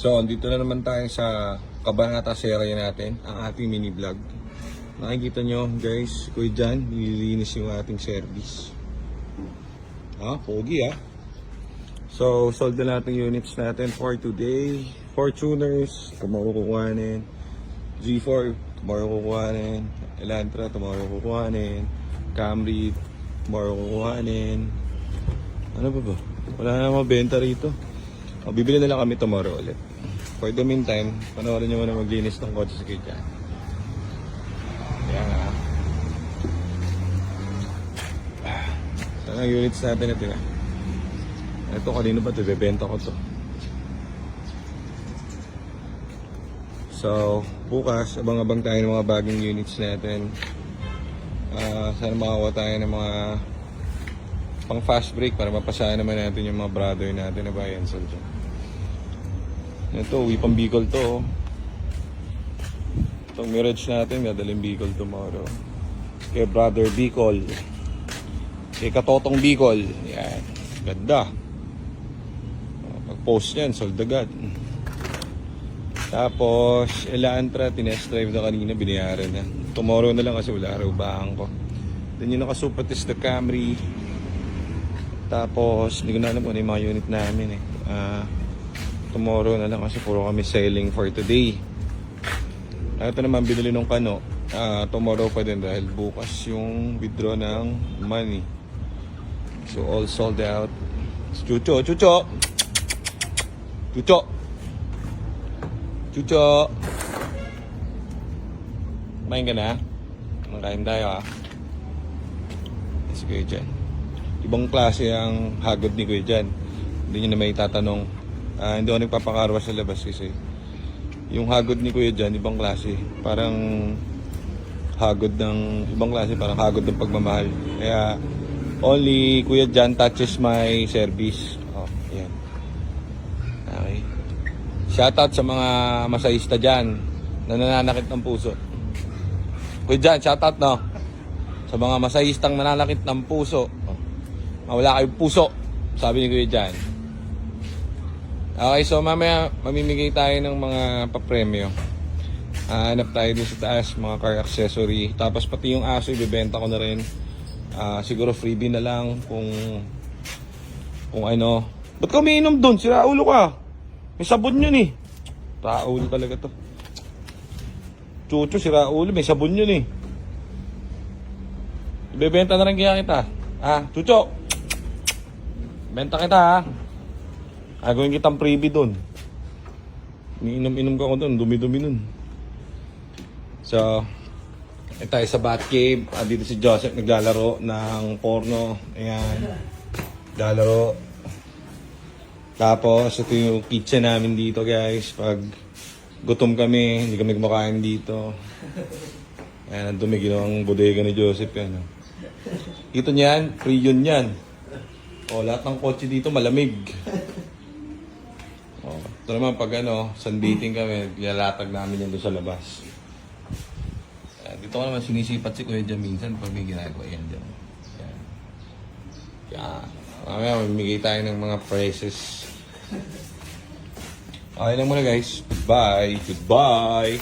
So, andito na naman tayo sa Cabanata Serra natin, ang ating mini vlog. Nakikita nyo guys, kuya dyan, nililinis yung ating service. Pogi So, sold na natin units natin for today. Fortuners, tomorrow kukuhanin. G4, tomorrow kukuhanin. Elantra, tomorrow kukuhanin. Camry, tomorrow kukuhanin. Ano ba? Wala na mabenta rito. Bibili na lang kami tomorrow ulit. For the meantime, panoorin nyo muna maglinis ng kotse sa kanya. Kaya nga. Saan ang units natin ito nga? Ito kanino ba ito? Bebenta ko to. So, bukas, abang-abang tayo ng mga bagong units natin. Sana makakuha tayo ng mga pang fast break para mapasahan naman natin yung mga brother natin na bayan sa dyan. Ito, uwi pang Bicol to. Itong Mirage natin, gadaling Bicol tomorrow. Kay brother Bicol. Kay Katotong Bicol. Yan, ganda. Pag-post yan, sold agad. Tapos, Elantra, tinest drive na kanina, binayaran na. Tomorrow na lang kasi wala raw bahan ko. Then yung nakasupat is the Camry. Tapos, hindi ko na alam kung ano yung mga unit namin tomorrow na lang kasi puro kami selling for today. Ito naman binili nung kano. Tomorrow pa din dahil bukas yung withdraw ng money. So, all sold out. Chucho! Chucho! Kumain ka na? Makain tayo Let's go dyan. Ibang klase ang hagod ni Kuya dyan. Hindi nyo na may tatanong. Hindi ako nagpapakarwa sa labas kasi yung hagod ni Kuya dyan, ibang klase. Parang hagod ng ibang klase, parang hagod ng pagmamahal. Kaya only Kuya Jan touches my service. Yan. Okay. Shoutout sa mga masahista dyan na nananakit ng puso. Kuya Jan, shoutout no? Sa mga masahistang nananakit ng puso. Wala kayong puso, sabi ni Kuya Jan. Okay, so mamaya mamimigay tayo ng mga papremyo. Hanap tayo din sa taas, mga car accessory. Tapos pati yung aso, ibibenta ko na rin. Siguro freebie na lang kung ano. Ba't ka umiinom doon? Sira ulo ka. May sabon yun Raulo talaga to. Chucho, sira ulo. May sabon yun Ibibenta na rin kaya kita. Chucho. Benta kita Gawin kitang freebie doon. Iniinom ka ko doon. Dumi-dumi nun. So, tayo sa Batcave. Dito si Joseph naglalaro ng porno. Ayan. Naglalaro. Tapos, ito yung kitchen namin dito guys. Pag gutom kami, hindi kami kumakain dito. Ayan, ang dumi. Ginawang bodega ni Joseph yan. Ito niyan, free yun yan. Lahat ng kotse dito malamig. Ito naman pag sunbathing kami, nilalatag namin yan doon sa labas. Dito ko naman sinisipat si Kuya Jan minsan pag may ginagawa yan dyan. Yan. Mamaya mamimigay tayo ng mga prices. Okay lang muna guys. Goodbye.